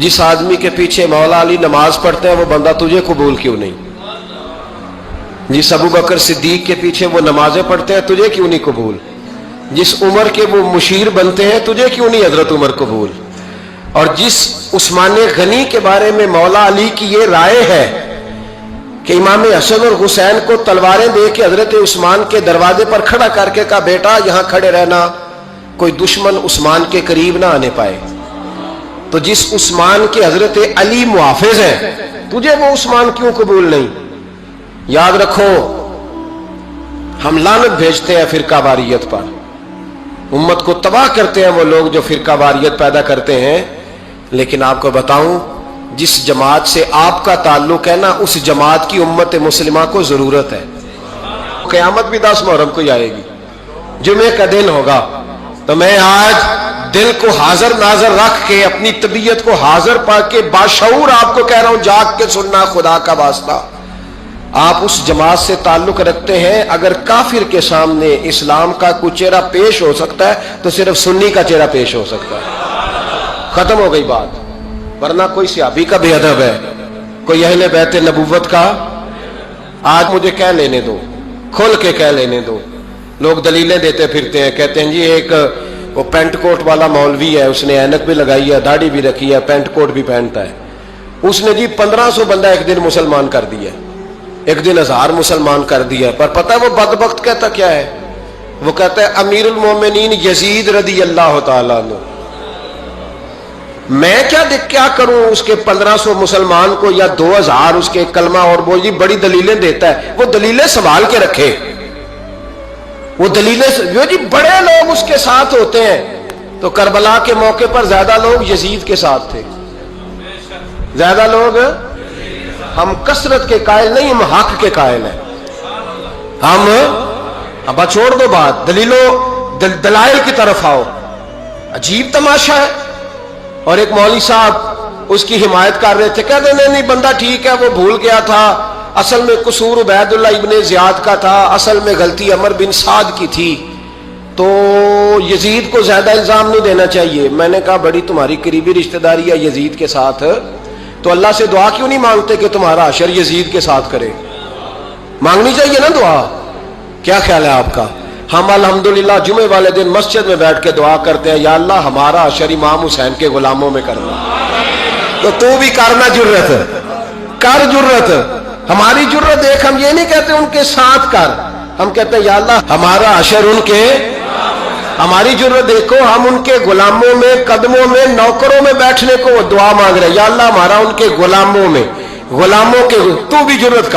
जिस आदमी के पीछे मौला अली नमाज पढ़ते हैं वो बंदा तुझे कबूल क्यों नहीं? जिस अबू बकर सिद्दीक के पीछे वो नमाजें पढ़ते हैं तुझे क्यों नहीं कबूल? जिस उमर के वो मुशीर बनते हैं तुझे क्यों नहीं हजरत उमर कबूल? और जिस उस्मान गनी के बारे में मौला अली की ये राय है कि इमाम हसन और हुसैन को तलवारें दे के हजरत उस्मान के दरवाजे पर खड़ा करके कहा बेटा यहां खड़े रहना, कोई दुश्मन उस्मान के करीब ना आने पाए। तो जिस उस्मान के हजरत अली मुहाफिज है तुझे वो उस्मान क्यों कबूल नहीं? याद रखो, हम लानत भेजते हैं फिरका वारियत पर, उम्मत को तबाह करते हैं वो लोग जो फिरका वारियत पैदा करते हैं। लेकिन आपको बताऊं, जिस जमात से आपका ताल्लुक है ना, उस जमात की उम्मत मुस्लिमा को जरूरत है। क़यामत भी 10 मुहर्रम को आएगी, जुमे का दिन होगा। तो मैं आज दिल को हाजिर नाजर रख के, अपनी तबीयत को हाजिर पाके बाशऊर आपको कह रहा हूं, जाग के सुनना खुदा का वास्ता। आप उस जमात से ताल्लुक रखते हैं, अगर काफिर के सामने इस्लाम का कुछ चेहरा पेश हो सकता है तो सिर्फ सुन्नी का चेहरा पेश हो सकता है। खत्म हो गई बात। वरना कोई सहाबी का बेअदब है, कोई अहले बैत नबुव्वत का, आज मुझे कह लेने दो, खोल के कह लेने दो। लोग दलीलें देते फिरते हैं, कहते हैं जी एक वो पेंट कोट वाला मौलवी है, उसने ऐनक भी लगाई है, दाढ़ी भी रखी है, पेंट कोट भी पहनता है, उसने जी 1500 बंदा एक दिन मुसलमान कर दिया, एक दिन 1000 मुसलमान कर दिया। पर पता है वो बदबख्त कहता क्या है? वो कहता है अमीरुल मोमिनीन यजीद रदी अल्लाह तआला अन्हु, मैं क्या करूं उसके 1500 मुसलमान को या 2000 उसके कलमा और बोल जी बड़ी दलीलें देता है। वो दलीलें संभाल के रखे, वो दलीलें जो जी बड़े लोग उसके साथ होते हैं। तो करबला के मौके पर ज्यादा लोग यजीद के साथ थे, ज्यादा लोग। हम कसरत के कायल नहीं, हम हक के कायल हैं। हम अब छोड़ दो बात, दलाइल की तरफ आओ। अजीब तमाशा है। और एक मौलवी साहब उसकी हिमायत कर रहे थे, कहते नहीं बंदा ठीक है, वो भूल गया था, असल में कसूर उबैदुल्ला इब्ने ज़ियाद का था, असल में गलती अमर बिन साद की थी, तो यजीद को ज्यादा इल्जाम नहीं देना चाहिए। मैंने कहा बड़ी तुम्हारी करीबी रिश्तेदारी है यजीद के साथ, तो अल्लाह से दुआ क्यों नहीं मांगते कि तुम्हारा हशर यजीद के साथ करे? मांगनी चाहिए ना दुआ। क्या ख्याल है आपका? हम अल्हम्दुलिल्लाह जुमे वाले दिन मस्जिद में बैठ के दुआ करते हैं, या अल्लाह हमारा हशर इमाम हुसैन के गुलामों में करना। तो तू भी करना, जुर्रत कर, जुर्रत हमारी जुर्रत देख। हम ये नहीं कहते उनके साथ कर, हम कहते हैं या अल्लाह हमारा हशर उनके, हमारी जुर्रत देखो, हम उनके गुलामों में, कदमों में, नौकरों में बैठने को वो दुआ मांग रहे हैं, या अल्लाह हमारा उनके गुलामों में, गुलामों के। तू भी जुर्रत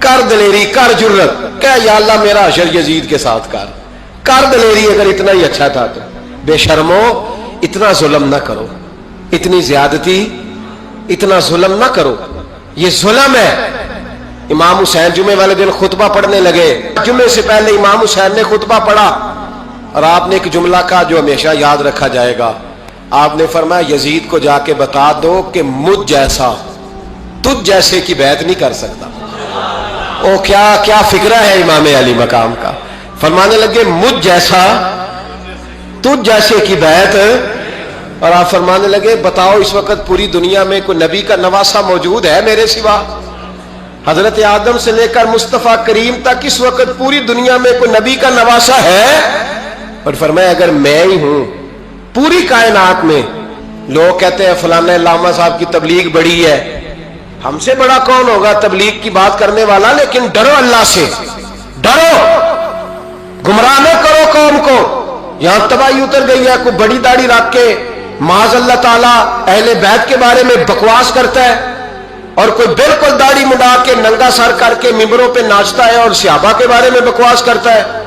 कर दलेरी, कर जुर्रत, क्या या अल्लाह मेरा हशर यजीद के साथ कर दलेरी। अगर इतना ही अच्छा था तो बेशर्मो इतना जुल्म ना करो, इतनी ज्यादती, इतना जुल्म ना करो, ये जुल्म है। इमाम हुसैन जुमे वाले दिन खुतबा पढ़ने लगे, जुमे से पहले इमाम हुसैन ने खुतबा पढ़ा और आपने एक जुमला कहा जो हमेशा याद रखा जाएगा। आपने फरमाया यजीद को जाके बता दो कि मुझ जैसा तुझ जैसे की बैत नहीं कर सकता। ओ क्या फिक्रा है इमाम अली मकाम का। फरमाने लगे मुझ जैसा तुझ जैसे की बैत, और आप फरमाने लगे बताओ इस वक्त पूरी दुनिया में कोई नबी का नवासा मौजूद है मेरे सिवा? हजरत आदम से लेकर मुस्तफा करीम तक इस वक्त पूरी दुनिया में कोई नबी का नवासा है? और फरमाया अगर मैं ही हूं पूरी कायनात में, लोग कहते हैं फलाना लामा साहब की तबलीग बड़ी है, हमसे बड़ा कौन होगा तबलीग की बात करने वाला? लेकिन डरो अल्लाह से, डरो, गुमराह न करो कौम को। यहां तबाही उतर गई है, कोई बड़ी दाढ़ी रख के माज़ अल्लाह ताला अहले बैत के बारे में बकवास करता है, और कोई बिल्कुल दाढ़ी मुंडा के नंगा सर करके मिंबरों पे नाचता है और सहाबा के बारे में बकवास करता है।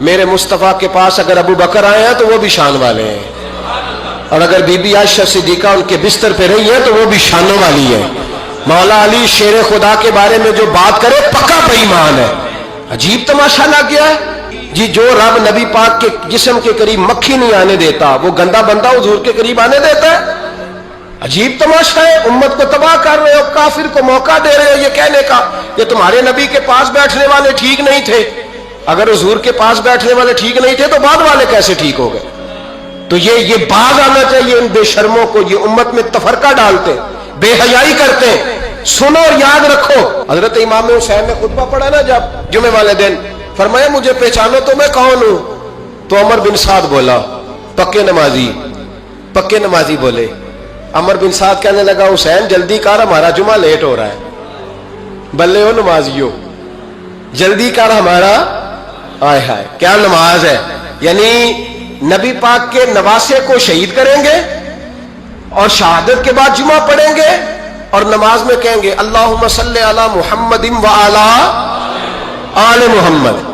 मेरे मुस्तफा के पास अगर अबू बकर आए हैं तो वो भी शान वाले हैं, और अगर बीबी आयशा सिद्दीका उनके बिस्तर पे रही है तो वो भी शानों वाली है। मौला अली शेर खुदा के बारे में जो बात करे पक्का बेईमान है। अजीब तमाशा लग गया है जी। जो रब नबी पाक के जिस्म के करीब मक्खी नहीं आने देता, वो गंदा बंदा हुजूर के करीब आने देता है? अजीब तमाशा है। उम्मत को तबाह कर रहे हो, काफिर को मौका दे रहे हो ये कहने का कि तुम्हारे नबी के पास बैठने वाले ठीक नहीं थे। अगर हुजूर के पास बैठने वाले ठीक नहीं थे तो बाद वाले कैसे ठीक हो गए? تو یہ باز آنا چاہیے ان بے شرموں کو، یہ امت میں تفرقہ ڈالتے، بے حیائی کرتے۔ سنو اور یاد رکھو، حضرت امام حسین نے خطبہ پڑھا نا جب جمعے والے دن، فرمایا مجھے پہچانو تو میں کون ہوں؟ تو عمر بن سعد بولا، پکے نمازی بولے۔ عمر بن سعد کہنے لگا حسین جلدی کر، ہمارا جمعہ لیٹ ہو رہا ہے۔ بلے ہو نمازیو، جلدی کر ہمارا، آئے ہائے کیا نماز ہے! یعنی نبی پاک کے نواسے کو شہید کریں گے اور شہادت کے بعد جمعہ پڑھیں گے اور نماز میں کہیں گے اللہم صلی علی محمد وعلی آل محمد۔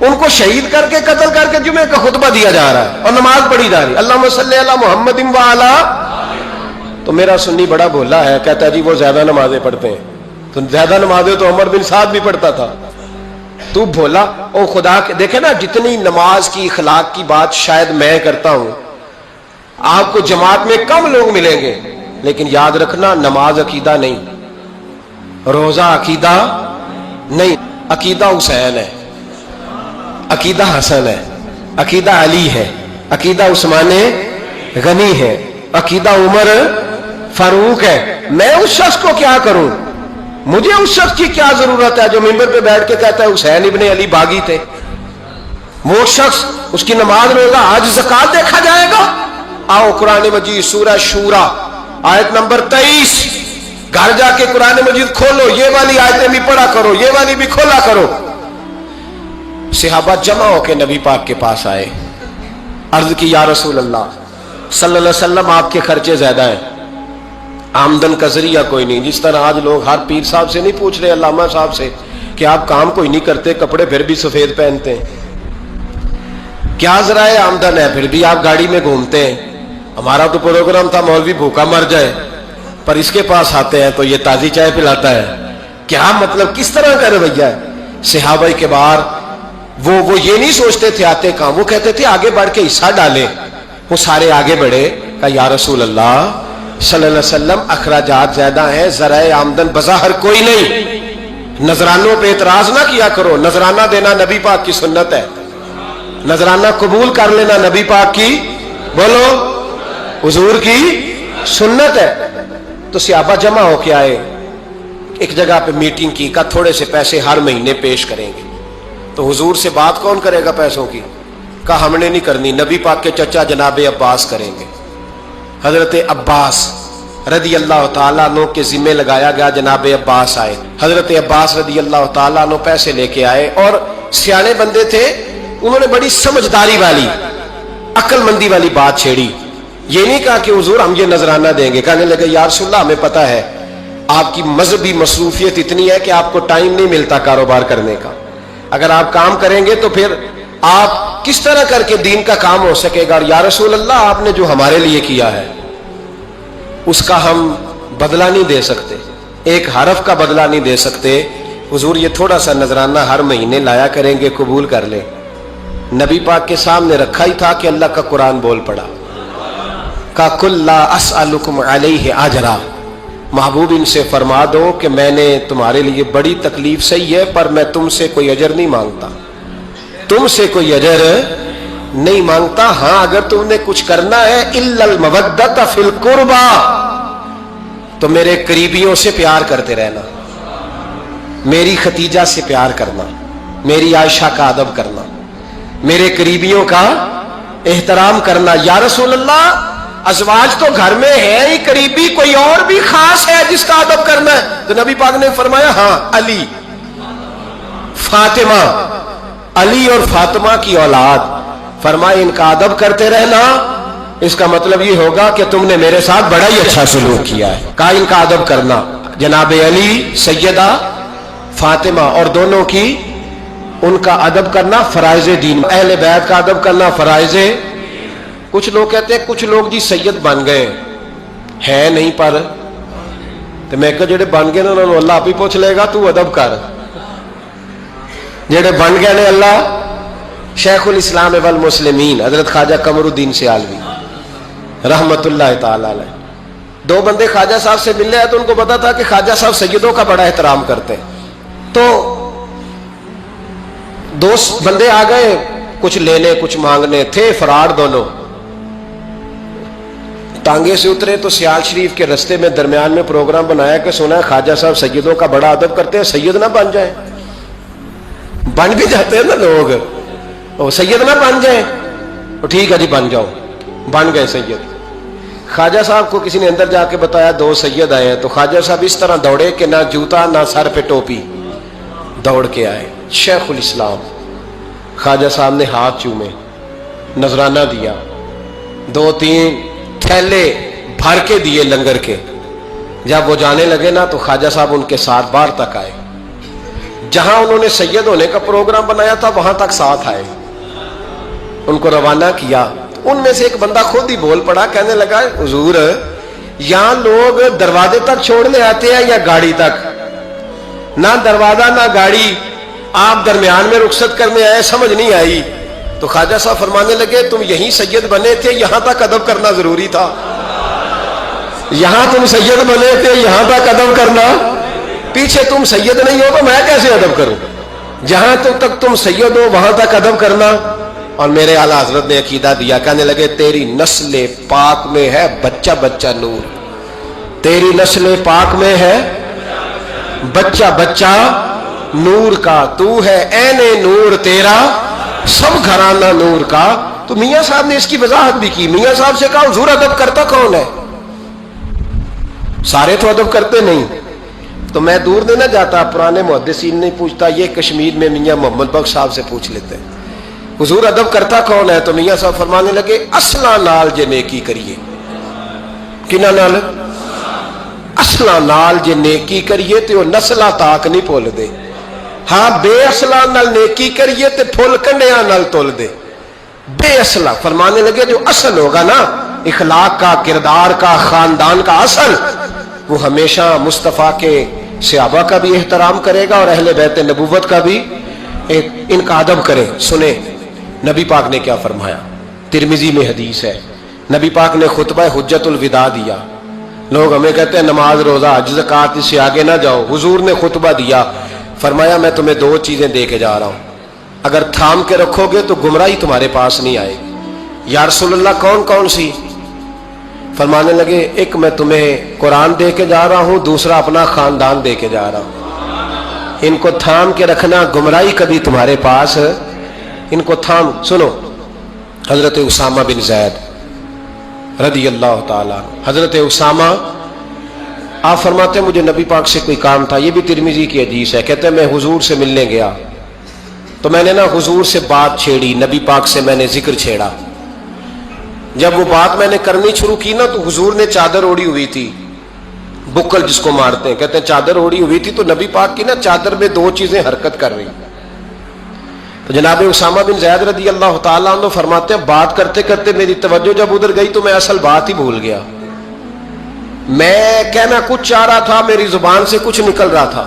ان کو شہید کر کے قتل کر کے جمعے کا خطبہ دیا جا رہا ہے اور نماز پڑھی جا رہی ہے اللہم صلی علی محمد وعلی۔ تو میرا سنی بڑا بھولا ہے، کہتا ہے جی وہ زیادہ نمازیں پڑھتے ہیں۔ تو زیادہ نمازیں تو عمر بن سعد بھی پڑھتا تھا، تو بھولا۔ او خدا کے دیکھے نا، جتنی نماز کی اخلاق کی بات شاید میں کرتا ہوں، آپ کو جماعت میں کم لوگ ملیں گے، لیکن یاد رکھنا نماز عقیدہ نہیں، روزہ عقیدہ نہیں، عقیدہ حسین ہے، عقیدہ حسن ہے، عقیدہ علی ہے، عقیدہ عثمان غنی ہے، عقیدہ عمر فاروق ہے۔ میں اس شخص کو کیا کروں؟ مجھے اس شخص کی کیا ضرورت ہے جو ممبر پہ بیٹھ کے کہتا ہے حسین ابن علی باغی تھے؟ وہ شخص، اس کی نماز روزہ حج زکات دیکھا جائے گا؟ آؤ قرآن مجید سورہ شورا آیت نمبر 23، گھر جا کے قرآن مجید کھولو، یہ والی آیتیں بھی پڑھا کرو، یہ والی بھی کھولا کرو۔ صحابہ جمع ہو کے نبی پاک کے پاس آئے، عرض کی یا رسول اللہ صلی اللہ علیہ وسلم آپ کے خرچے زیادہ ہیں، آمدن کا ذریعہ کوئی نہیں۔ جس طرح آج لوگ ہر پیر صاحب سے نہیں پوچھ رہے، علامہ صاحب سے، کہ آپ کام کوئی نہیں کرتے، کپڑے پھر بھی سفید پہنتے ہیں، کیا ذرائع آمدن ہے، پھر بھی آپ گاڑی میں گھومتے ہیں۔ ہمارا تو پروگرام تھا مولوی بھوکا مر جائے، پر اس کے پاس آتے ہیں تو یہ تازی چائے پلاتا ہے، کیا مطلب، کس طرح کا رویہ ہے؟ صحابہ کے بار وہ یہ نہیں سوچتے تھے آتے کہاں، وہ کہتے تھے آگے بڑھ کے حصہ ڈالیں۔ وہ سارے آگے بڑھے، کہا یا رسول اللہ صلی اللہ علیہ وسلم اخراجات زیادہ ہیں، ذرائع آمدن بظاہر کوئی نہیں، نذرانوں پہ اعتراض نہ کیا کرو، نذرانہ دینا نبی پاک کی سنت ہے، نذرانہ قبول کر لینا نبی پاک کی، بولو، حضور کی سنت ہے۔ تو صحابہ جمع ہو کے آئے، ایک جگہ پہ میٹنگ کی، کہا تھوڑے سے پیسے ہر مہینے پیش کریں گے۔ تو حضور سے بات کون کرے گا پیسوں کی؟ کہا ہم نے نہیں کرنی، نبی پاک کے چچا جناب عباس کریں گے۔ حضرت عباس رضی اللہ تعالیٰ عنہ کے ذمہ لگایا گیا، جناب عباس آئے، حضرت عباس رضی اللہ تعالیٰ عنہ پیسے لے کے آئے، اور سیانے بندے تھے، انہوں نے بڑی سمجھداری والی، عقل مندی والی بات چھیڑی۔ یہ نہیں کہا کہ حضور ہم یہ نذرانہ دیں گے، کہنے لگے یا رسول اللہ ہمیں پتہ ہے آپ کی مذہبی مصروفیت اتنی ہے کہ آپ کو ٹائم نہیں ملتا کاروبار کرنے کا، اگر آپ کام کریں گے تو پھر آپ کس طرح کر کے دین کا کام ہو سکے گا؟ اور یا رسول اللہ آپ نے جو ہمارے لیے کیا ہے اس کا ہم بدلہ نہیں دے سکتے، ایک حرف کا بدلہ نہیں دے سکتے، حضور یہ تھوڑا سا نذرانہ ہر مہینے لایا کریں گے، قبول کر لیں۔ نبی پاک کے سامنے رکھا ہی تھا کہ اللہ کا قرآن بول پڑا، کا کل لا اسألکم علیہ اجرا، محبوب ان سے فرما دو کہ میں نے تمہارے لیے بڑی تکلیف سہی ہے، پر میں تم سے کوئی اجر نہیں مانگتا، تم سے کوئی اجر نہیں مانگتا، ہاں اگر تم نے کچھ کرنا ہے الا المودۃ فی القربى، تو میرے قریبیوں سے پیار کرتے رہنا، میری ختیجہ سے پیار کرنا، میری عائشہ کا ادب کرنا، میرے قریبیوں کا احترام کرنا۔ یا رسول اللہ ازواج تو گھر میں ہے ہی، قریبی کوئی اور بھی خاص ہے جس کا ادب کرنا ہے؟ تو نبی پاک نے فرمایا ہاں علی، فاطمہ، علی اور فاطمہ کی اولاد، فرمایا ان کا ادب کرتے رہنا، اس کا مطلب یہ ہوگا کہ تم نے میرے ساتھ بڑا ہی اچھا سلوک کیا ہے۔ کہا ان کا ادب کرنا، جناب علی، سیدہ فاطمہ، اور دونوں کی ان کا ادب کرنا فرائض دین، اہل بیت کا ادب کرنا فرائض۔ کچھ لوگ کہتے ہیں کچھ لوگ جی سید بن گئے ہیں نہیں، پر تو میں کہ جڑے بن گئے انہوں نے اللہ آپ ہی پوچھ لے گا، تو ادب کر، جڑے بن گئے نے اللہ۔ شیخ الاسلام والمسلمین حضرت خواجہ قمر الدین سیالوی رحمت اللہ تعالی علیہ، دو بندے خواجہ صاحب سے ملے ہیں تو ان کو پتا تھا کہ خواجہ صاحب سیدوں کا بڑا احترام کرتے ہیں، تو دو بندے آ گئے کچھ لینے کچھ مانگنے، تھے فراڈ دونوں، टांगे से उतरे तो सियाल शरीफ के रस्ते में दरमियान में प्रोग्राम बनाया कि सुना है ख्वाजा साहब सैयदों का बड़ा अदब करते हैं, सैयद ना बन जाए। बन भी जाते हैं ना लोग, वो सैयद ना बन जाए, तो ठीक है जी बन जाओ, बन गए सैयद। ख्वाजा साहब को किसी ने अंदर जाके बताया 2 सैयद आए हैं, तो ख्वाजा साहब इस तरह दौड़े कि ना जूता ना सर पे टोपी, दौड़ के आए। शेखुल इस्लाम ख्वाजा साहब ने हाथ चूमे, नजराना दिया, 2-3 थैले भर के दिए लंगर के। जब वो जाने लगे ना तो ख्वाजा साहब उनके साथ बाहर तक आए, जहां उन्होंने सैयद होने का प्रोग्राम बनाया था वहां तक साथ आए, उनको रवाना किया। उनमें से एक बंदा खुद ही बोल पड़ा, कहने लगा हुजूर यहां लोग दरवाजे तक छोड़ने आते हैं या गाड़ी तक? ना दरवाजा ना गाड़ी, आप दरमियान में रुखसत करने आए, समझ नहीं आई। तो ख्वाजा साहब फरमाने लगे तुम यहीं सैयद बने थे, यहां तक अदब करना जरूरी था। यहां तुम सैयद बने थे, यहां तक अदब करना, पीछे तुम सैयद नहीं हो तो मैं कैसे अदब करूं? जहां तक तुम सैयद हो वहां तक अदब करना। और मेरे आला हजरत ने अकीदा दिया, कहने लगे तेरी नस्ल पाक में है बच्चा बच्चा नूर, तेरी नस्ल पाक में है बच्चा बच्चा नूर का, तू है ऐने नूर तेरा सब घराना नूर का। तो मियां साहब ने इसकी वजाहत भी की। मियां साहब से कहा हुजूर अदब करता कौन है? सारे तो अदब करते नहीं। तो मैं दूर नहीं ना जाता, पुराने मुहद्दिसीन नहीं पूछता, ये कश्मीर में मियां मोहम्मद बख्श साहब से पूछ लेते हैं हुजूर अदब करता कौन है? तो मियां साहब फरमाने लगे असला नाल जे नेकी करिए। किना नाल? असला नाल जे नेकी करिए तो नस्ला ताक नहीं भुल दे। हाँ बेअसला नाल नेकी करिए तो फुल कंडिया नाल तुल दे। बेअसला फरमाने लगे जो असल होगा ना इखलाक का, किरदार का, खानदान का असल, वो हमेशा मुस्तफ़ा के सहाबा का भी एहतराम करेगा और अहले बैत नबूवत का भी इनका अदब करे। सुने नबी पाक ने क्या फरमाया, तिरमिजी में हदीस है, नबी पाक ने खुतबा हुज्जतुल विदा दिया। लोग हमें कहते हैं नमाज रोजा हज ज़कात इससे आगे ना जाओ, हुजूर ने खुतबा दिया, फरमाया मैं तुम्हें 2 चीजें दे के जा रहा हूं, अगर थाम के रखोगे तो गुमराही तुम्हारे पास नहीं आएगी। या रसूलल्लाह कौन कौन सी? फरमाने लगे एक मैं तुम्हें कुरान दे के जा रहा हूं, दूसरा अपना खानदान दे के जा रहा हूं। इनको थाम के रखना, गुमराही कभी तुम्हारे पास, इनको थाम। सुनो हजरत उसामा बिन ज़ैद रदी अल्लाह ताला, हजरत उसामा आप फरमाते मुझे नबी पाक से कोई काम था, ये भी तिरमिजी की हदीस है, कहते मैं हुजूर से मिलने गया तो मैंने ना हुजूर से बात छेड़ी, नबी पाक से मैंने जिक्र छेड़ा। जब वो बात मैंने करनी शुरू की ना तो हुजूर ने चादर ओढ़ी हुई थी, बुक्कल जिसको मारते हैं, कहते हैं चादर ओढ़ी हुई थी, तो नबी पाक की ना चादर में 2 चीजें हरकत कर रही। तो जनाब उसामा बिन ज़ैद रदी अल्लाह ताला अन्हु फरमाते हैं बात करते करते मेरी तवज्जो जब उधर गई तो मैं असल बात ही भूल गया। मैं कहना कुछ चाह रहा था, मेरी जुबान से कुछ निकल रहा था,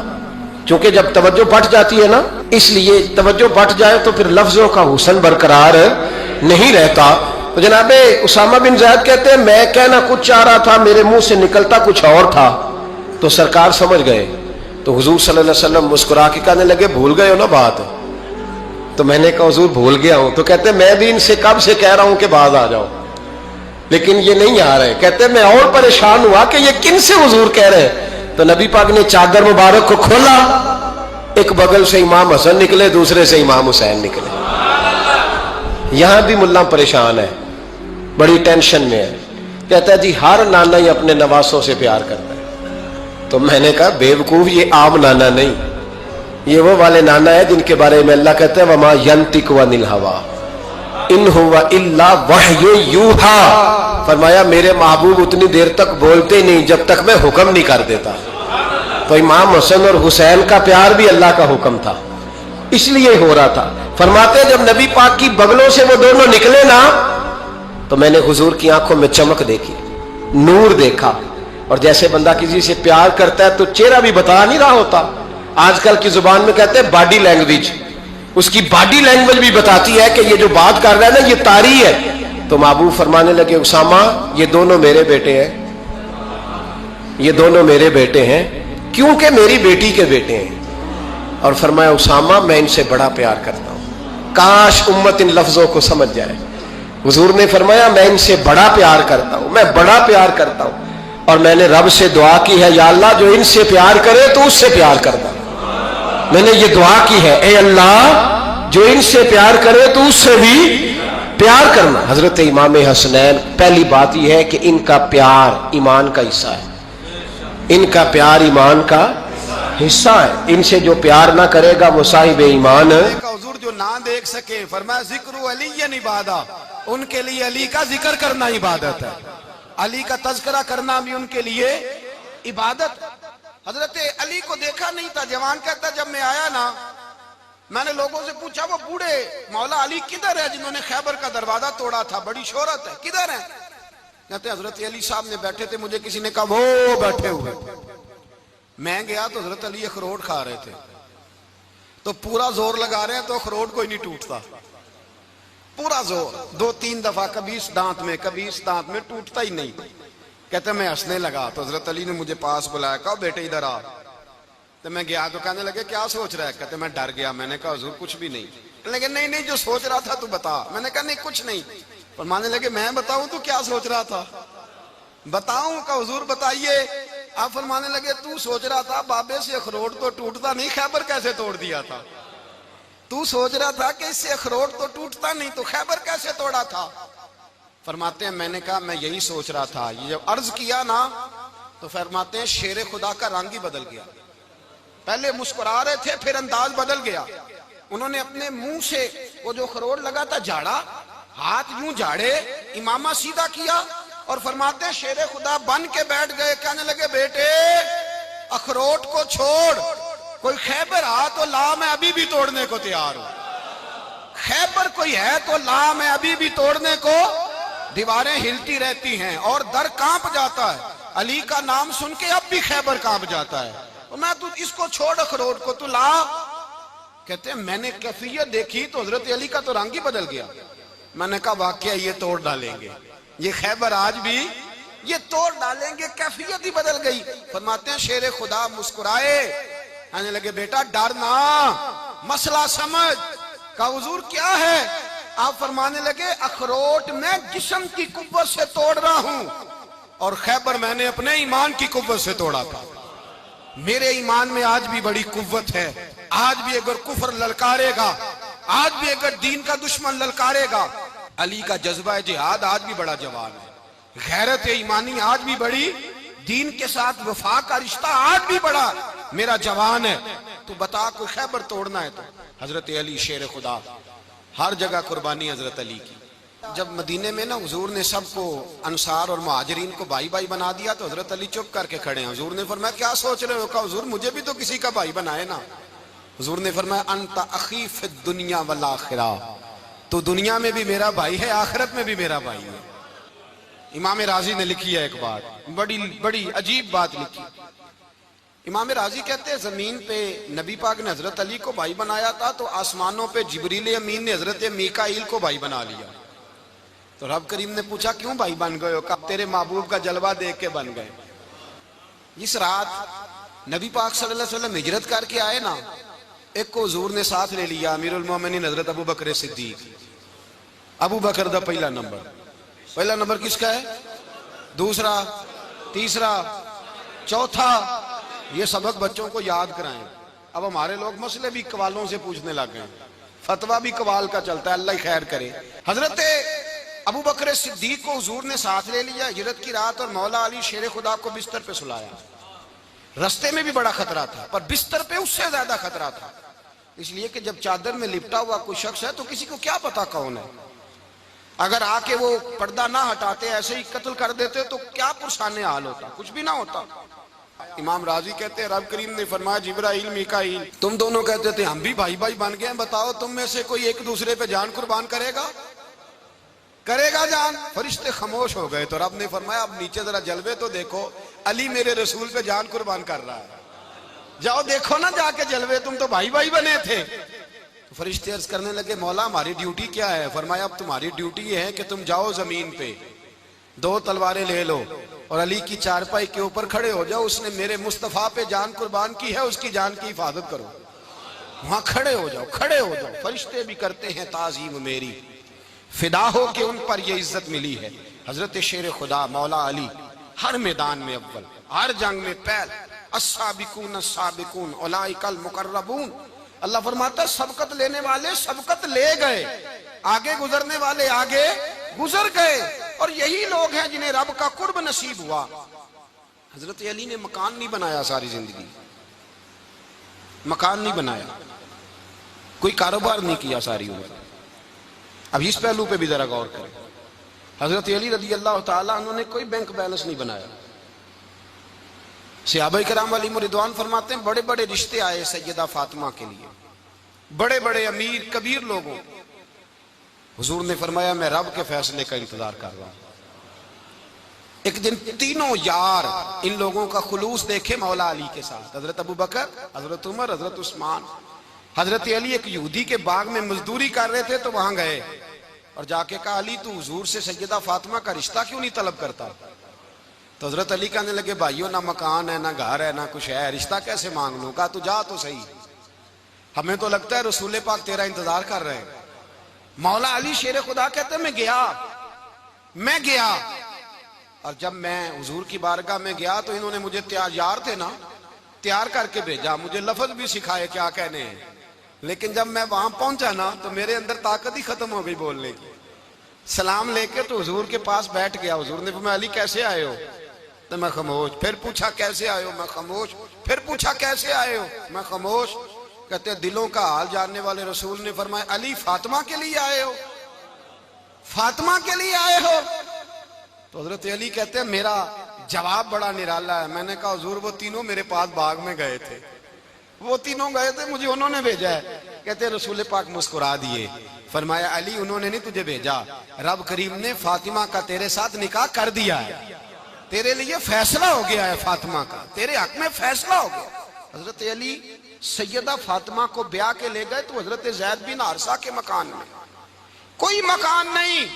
क्योंकि जब तवज्जो बट जाती है ना, इसलिए तवज्जो बट जाए तो फिर लफ्जों का हुस्न बरकरार नहीं रहता। तो जनाबे उसामा बिन ज़ैद कहते हैं मैं कहना कुछ चाह रहा था, मेरे मुंह से निकलता कुछ और था। तो सरकार समझ गए, तो हुजूर सल्लल्लाहु अलैहि वसल्लम मुस्कुरा के कहने लगे भूल गए हो ना बात? तो मैंने कहा हुजूर भूल गया हूं। तो कहते मैं भी इनसे कब से कह रहा हूं कि बाद आ जाओ, लेकिन ये नहीं आ रहे। कहते मैं और परेशान हुआ कि ये किन से हुजूर कह रहे हैं। तो नबी पाक ने चादर मुबारक को खोला, एक बगल से इमाम हसन निकले, दूसरे से इमाम हुसैन निकले। यहां भी मुल्ला परेशान है, बड़ी टेंशन में है। कहता है जी हर नाना ही अपने नवासों से प्यार करता है। तो मैंने कहा बेवकूफ, ये आम नाना नहीं, ये वो वाले नाना है जिनके बारे में अल्लाह कहते हैं वमा यंतिकु अनिल हवा इन हुवा इल्ला वह्यु यूहा। फरमाया मेरे महबूब उतनी देर तक बोलते नहीं जब तक मैं हुक्म नहीं कर देता। तो इमाम हसन और हुसैन का प्यार भी अल्लाह का हुक्म था, इसलिए हो रहा था। फरमाते जब नबी पाक की बगलों से वो दोनों निकले ना तो मैंने हुजूर की आंखों में चमक देखी, नूर देखा। और जैसे बंदा किसी से प्यार करता है तो चेहरा भी बता नहीं रहा होता, आजकल की जुबान में कहते हैं बॉडी लैंग्वेज, उसकी बॉडी लैंग्वेज भी बताती है कि ये जो बात कर रहा है ना ये तारी है। तो महबूब फरमाने लगे उसामा ये दोनों मेरे बेटे हैं, ये दोनों मेरे बेटे हैं क्योंकि मेरी बेटी के बेटे हैं। और फरमाया उसामा मैं इनसे बड़ा प्यार करता हूं, काश उम्मत इन लफ्जों को समझ जाए। हुजूर ने फरमाया मैं इनसे बड़ा प्यार करता हूं, मैं बड़ा प्यार करता हूं, और मैंने रब से दुआ की है, या अल्लाह जो इनसे प्यार करे तो उससे प्यार करना। मैंने ये दुआ की है, ए अल्लाह जो इनसे प्यार करे तो उससे भी प्यार करना। हजरत इमाम हसनैन, पहली बात यह है कि इनका प्यार ईमान का हिस्सा है, इनका प्यार ईमान का हिस्सा है। इनसे जो प्यार ना करेगा वो साहिब ईमान है। हुजूर जो ना देख सके, फरमाया जिक्र अली इबादा, उनके लिए अली का जिक्र करना इबादत है, अली का तज़किरा करना भी उनके लिए इबादत। हजरत अली को देखा नहीं था, जवान कहता जब मैं आया ना, मैंने लोगों से पूछा वो बूढ़े मौला अली किधर है जिन्होंने खैबर का दरवाजा तोड़ा था, बड़ी शोहरत है, किधर है? कहते हजरत अली साहब ने बैठे थे, मुझे किसी ने कहा वो बैठे हुए। मैं गया तो हजरत अली अखरोट खा रहे थे, तो पूरा जोर लगा रहे हैं तो अखरोट कोई नहीं टूटता, पूरा जोर, 2-3 दफा, कभी इस दांत में कभी इस दांत में, टूटता ही नहीं। कहते मैं हंसने लगा तो हजरत अली ने मुझे पास बुलाया, कहा बेटे इधर आ। तो मैं गया तो कहने लगे क्या सोच रहा है? कहते मैं डर गया। मैंने कहा हुजूर कुछ भी नहीं। लेकिन नहीं नहीं जो सोच रहा था तू बता। मैंने कहा नहीं कुछ नहीं। फरमाने लगे मैं बताऊं तू क्या सोच रहा था? बताऊं? का हुजूर बताइए। आप फरमाने लगे तू सोच रहा था बाबे से अखरोट तो टूटता नहीं, खैबर कैसे तोड़ दिया था? तू सोच रहा था कि इससे अखरोट तो टूटता नहीं, तो खैबर कैसे तोड़ा था? फरमाते हैं मैंने कहा मैं यही सोच रहा था। ये जब अर्ज किया ना तो फरमाते हैं शेर खुदा का रंग ही बदल गया। पहले मुस्कुरा रहे थे, फिर अंदाज बदल गया। उन्होंने अपने मुंह से वो जो अखरोट लगा था झाड़ा, हाथ यूं झाड़े, इमामा सीधा किया और फरमाते हैं शेर खुदा बन के बैठ गए। कहने लगे बेटे अखरोट को छोड़, कोई खैबर आ तो ला, मैं अभी भी तोड़ने को तैयार हूं। खैबर कोई है तो ला, मैं अभी भी तोड़ने को। दीवारें हिलती रहती हैं और दर कांप जाता है, अली का नाम सुन के अब भी खैबर कांप जाता है। और मैं तू इसको छोड़ अखरोट को, तू ला। कहते हैं मैंने कैफियत देखी तो हजरत अली का तो रंग ही बदल गया। मैंने कहा वाकया ये तोड़ डालेंगे, ये खैबर आज भी ये तोड़ डालेंगे, कैफियत ही बदल गई। फरमाते हैं शेर खुदा मुस्कुराए, आने लगे बेटा डर ना, मसला समझ। का हुजूर क्या है? आप फरमाने लगे अखरोट मैं जिस्म की कुव्वत से तोड़ रहा हूं और खैबर मैंने अपने ईमान की कुव्वत से तोड़ा था। मेरे ईमान में आज भी बड़ी कुव्वत है। आज भी अगर कुफर ललकारेगा, आज भी अगर दीन का दुश्मन ललकारेगा, अली का जज्बा जिहाद आज भी बड़ा जवान है। गैरत ईमानी आज भी बड़ी, दीन के साथ वफा का रिश्ता आज भी बड़ा मेरा जवान है। तो बता कोई खैबर तोड़ना है तो हजरत अली शेर खुदा, हर जगह कुर्बानी हजरत अली की। जब मदीने में ना हुजूर ने सबको अंसार और मुहाजिरीन को भाई भाई बना दिया तो हजरत अली चुप करके खड़े हैं। हुजूर ने फरमाया क्या सोच रहे हो? कहा हुजूर मुझे भी तो किसी का भाई बनाए ना। हुजूर ने फरमाया अंता अखी फि दुनिया वल आखिरा, तो दुनिया में भी मेरा भाई है, आखिरत में भी मेरा भाई है। इमाम राजी ने लिखी है एक बात, बड़ी बड़ी अजीब बात लिखी। इमाम राजी कहते हैं जमीन पे नबी पाक ने हजरत अली को भाई बनाया था तो आसमानों पे जिब्रील अमीन ने हजरत मीकाईल को भाई बना लिया। तो रब करीम ने पूछा क्यों भाई बन गए हो? कब तेरे महबूब का जलवा देख के बन गए। इस रात नबी पाक सल्लल्लाहु अलैहि वसल्लम हिजरत करके आए ना, एक को हुजूर ने साथ ले लिया, अमीरुल मोमिनीन हजरत अबू बकर सिद्दीक। अबू बकर दा पहला नंबर किसका है? दूसरा, तीसरा, चौथा। ये सबक बच्चों को याद कराएं। अब हमारे लोग मसले भी कवालों से पूछने लग गए, फतवा भी कवाल का चलता है, अल्लाह खैर करे। हजरत अबू बकर सिद्दीक को हुजूर ने साथ ले लिया हिजरत की रात और मौला अली शेर खुदा को बिस्तर पे सुलाया। रस्ते में भी बड़ा खतरा था पर बिस्तर पे उससे ज्यादा खतरा था, इसलिए कि जब चादर में लिपटा हुआ कोई शख्स है तो किसी को क्या पता कौन है। अगर आके वो पर्दा ना हटाते ऐसे ही कत्ल कर देते तो क्या पुरसाने हाल होता, कुछ भी ना होता। इमाम राजी कहते हैं रब करीम ने फरमाया जिब्राइल मीकाईल तुम दोनों कहते थे हम भी भाई भाई बन गए, बताओ तुम में से कोई एक दूसरे पे जान कुर्बान करेगा जान? फरिश्ते खामोश हो गए। तो रब ने फरमाया अब नीचे जरा जलवे तो देखो, अली मेरे रसूल पे जान कुर्बान कर रहा है, जाओ देखो ना जाके जलवे, तुम तो भाई भाई बने थे। तो फरिश्ते अर्ज करने लगे मौला हमारी ड्यूटी क्या है? फरमाया अब तुम्हारी ड्यूटी ये है कि तुम जाओ जमीन पे 2 तलवारें ले लो और अली की चारपाई के ऊपर खड़े हो जाओ, उसने मेरे मुस्तफा पे जान कुर्बान की है, उसकी जान की हिफाजत करो। वहां खड़े हो जाओ। फरिश्ते भी करते हैं ताजीम मेरी, فدا ہو کہ ان پر یہ عزت ملی ہے. حضرت شیر خدا مولا علی ہر میدان میں اول، ہر جنگ میں پہل. السابقون السابقون اولئک المقربون. اللہ فرماتا ہے سبقت لینے والے سبقت لے گئے، آگے گزرنے والے آگے گزر گئے، اور یہی لوگ ہیں جنہیں رب کا قرب نصیب ہوا. حضرت علی نے مکان نہیں بنایا ساری زندگی، مکان نہیں بنایا، کوئی کاروبار نہیں کیا ساری عمر. اب اس پہلو پہ بھی ذرا غور کریں. حضرت علی رضی اللہ تعالیٰ انہوں نے کوئی بینک بیلنس نہیں بنایا. صحابہ کرام علیہم رضوان فرماتے ہیں بڑے بڑے رشتے آئے سیدہ فاطمہ کے لیے، بڑے بڑے امیر کبیر لوگوں. حضور نے فرمایا میں رب کے فیصلے کا انتظار کر رہا ہوں. ایک دن تینوں یار ان لوگوں کا خلوص دیکھے مولا علی کے ساتھ، حضرت ابو بکر، حضرت عمر، حضرت عثمان. حضرت علی ایک یہودی کے باغ میں مزدوری کر رہے تھے تو وہاں گئے اور جا کے کہا علی تو حضور سے سیدہ فاطمہ کا رشتہ کیوں نہیں طلب کرتا؟ تو حضرت علی کہنے لگے بھائیو نہ مکان ہے نہ گھر ہے نہ کچھ ہے، رشتہ کیسے مانگ لوں؟ کہا تو جا تو صحیح، ہمیں تو لگتا ہے رسول پاک تیرا انتظار کر رہے ہیں. مولا علی شیر خدا کہتے ہیں میں گیا اور جب میں حضور کی بارگاہ میں گیا تو انہوں نے مجھے یار تھے نا تیار کر کے بھیجا، مجھے لفظ بھی سکھائے کیا کہنے ہیں، لیکن جب میں وہاں پہنچا نا تو میرے اندر طاقت ہی ختم ہو گئی بولنے کی. سلام لے کے تو حضور کے پاس بیٹھ گیا. حضور نے فرمایا علی کیسے آئے ہو؟ تو میں خاموش. پھر پوچھا کیسے آئے ہو؟ میں خاموش. پھر پوچھا کیسے آئے ہو؟ میں خاموش. کہتے ہیں دلوں کا حال جاننے والے رسول نے فرمایا علی فاطمہ کے لیے آئے ہو؟ فاطمہ کے لیے آئے ہو؟ تو حضرت علی کہتے ہیں میرا جواب بڑا نرالا ہے. میں نے کہا حضور وہ تینوں میرے پاس باغ میں گئے تھے، وہ تینوں گئے تھے، مجھے انہوں نے بھیجا ہے. کہتے ہیں رسول پاک مسکرا دیے، فرمایا علی انہوں نے نہیں تجھے بھیجا، رب کریم نے فاطمہ کا تیرے ساتھ نکاح کر دیا ہے، تیرے لیے فیصلہ ہو گیا ہے، فاطمہ کا تیرے حق میں فیصلہ ہو گیا. حضرت علی سیدہ فاطمہ کو بیاہ کے لے گئے تو حضرت زید بن حارثہ کے مکان میں کوئی مکان نہیں.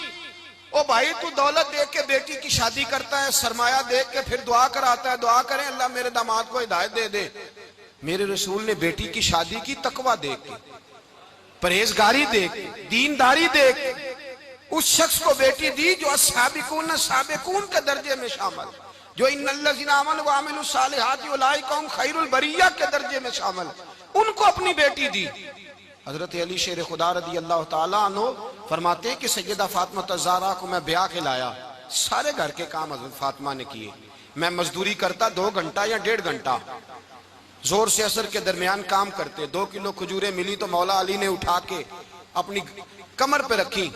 او بھائی تو دولت دیکھ کے بیٹی کی شادی کرتا ہے، سرمایہ دیکھ کے پھر دعا کراتا ہے، دعا کریں اللہ میرے داماد کو ہدایت دے دے. میرے رسول نے بیٹی کی شادی کی تقوی دیکھ کے، پرہیزگاری دیکھ کے، دینداری دیکھ کے اس شخص کو بیٹی دی جو السابقون السابقون کے درجے میں شامل، جو ان الذین آمنوا وعملوا الصالحات اولئک هم خیر البریہ کے درجے میں شامل، ان کو اپنی بیٹی دی. حضرت علی شیر خدا رضی اللہ تعالیٰ عنہ فرماتے ہیں کہ سیدہ فاطمہ الزہرا کو میں بیاہ کے لایا، سارے گھر کے کام حضرت فاطمہ نے کیے. میں مزدوری کرتا 2 گھنٹہ یا 1.5 گھنٹہ، زور سے اثر کے درمیان کام کرتے. 2 کلو کھجوریں ملی تو مولا علی نے اٹھا کے اپنی کمر پہ رکھی.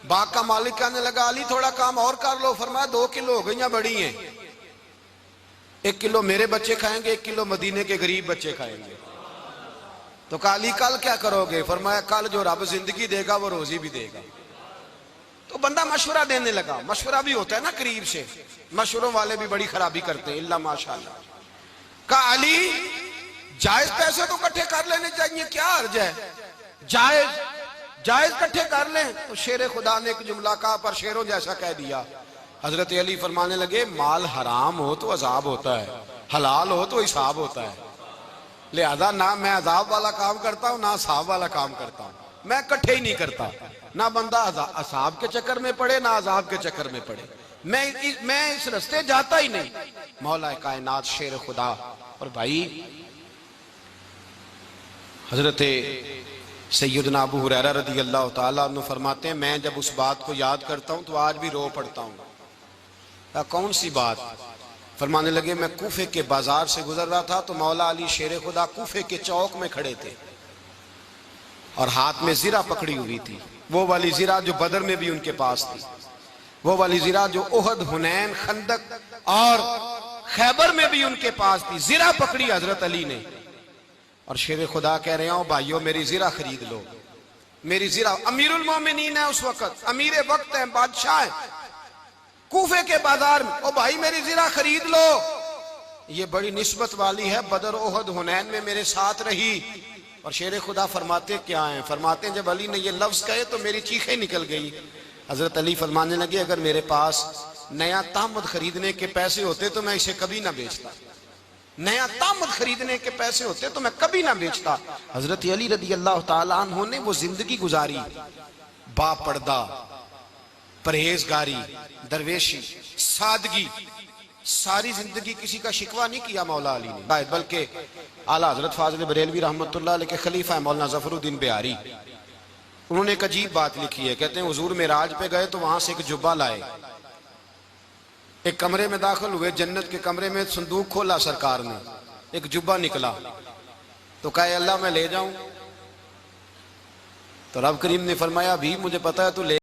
باغ کا مالک کہنے لگا علی تھوڑا کام اور کر لو. فرمایا 2 کلو ہو گئیں بڑی ہیں، 1 کلو میرے بچے کھائیں گے، 1 کلو مدینے کے غریب بچے کھائیں گے. تو کہا علی کل کیا کرو گے؟ فرمایا کل جو رب زندگی دے گا وہ روزی بھی دے گا. تو بندہ مشورہ دینے لگا. مشورہ بھی ہوتا ہے نا قریب سے، مشوروں والے بھی بڑی خرابی کرتے ہیں اللہ ماشاءاللہ. کہا علی جائز پیسے تو کٹھے کر لینے چاہیے، کیا عرض ہے؟ جائز کٹھے کر لیں. تو شیر خدا نے ایک جملہ کہا پر شیروں جیسا کہہ دیا. حضرت علی فرمانے لگے مال حرام ہو تو عذاب ہوتا ہے، حلال ہو تو حساب ہوتا ہے، لہذا نہ میں عذاب والا کام کرتا ہوں نہ حساب والا کام کرتا ہوں. میں کٹھے ہی نہیں کرتا، نہ بندہ حساب کے چکر میں پڑے نہ عذاب کے چکر میں پڑے. میں اس رستے جاتا ہی نہیں. مولا کائنات شیر خدا. اور بھائی حضرت سیدنا ابو ہریرہ رضی اللہ تعالیٰ عنہ فرماتے ہیں میں جب اس بات کو یاد کرتا ہوں تو آج بھی رو پڑتا ہوں. کون سی بات؟ فرمانے لگے میں کوفے کے بازار سے گزر رہا تھا تو مولا علی شیر خدا کوفے کے چوک میں کھڑے تھے اور ہاتھ میں زرہ پکڑی ہوئی تھی، وہ والی زرہ جو بدر میں بھی ان کے پاس تھی، وہ والی زرہ جو احد، حنین، خندق اور خیبر میں بھی ان کے پاس تھی. زرہ پکڑی حضرت علی نے اور شیر خدا کہہ رہے ہوں بھائیو میری زرہ خرید لو. میری زرہ، امیر المومنین ہے اس وقت، امیر وقت ہے، بادشاہ ہے، کوفے کے بازار میں. او بھائی میری زرہ خرید لو. یہ بڑی نسبت والی ہے، بدر، احد، حنین میں میرے ساتھ رہی. اور شیر خدا فرماتے کیا ہیں؟ فرماتے ہیں جب علی نے یہ لفظ کہے تو میری چیخیں نکل گئی. حضرت علی فرمانے لگے اگر میرے پاس نیا تامد خریدنے کے پیسے ہوتے تو میں اسے کبھی نہ بیچتا. نیا تامد خریدنے کے پیسے ہوتے تو میں کبھی نہ بیچتا. حضرت علی رضی اللہ تعالیٰ عنہ نے وہ زندگی گزاری با پردہ، پرہیزگاری، درویشی، سادگی، ساری زندگی کسی کا شکوہ نہیں کیا مولا علی نے، بلکہ اعلیٰ حضرت فاضل بریلوی رحمۃ اللہ علیہ کے خلیفہ ہیں مولانا ظفر الدین بہاری، انہوں نے ایک عجیب بات لکھی ہے، کہتے ہیں حضور معراج پہ گئے تو وہاں سے ایک جبہ لائے، ایک کمرے میں داخل ہوئے، جنت کے کمرے میں صندوق کھولا سرکار نے، ایک جبہ نکلا تو کہا اے اللہ میں لے جاؤں؟ تو رب کریم نے فرمایا بھی مجھے پتا ہے تو لے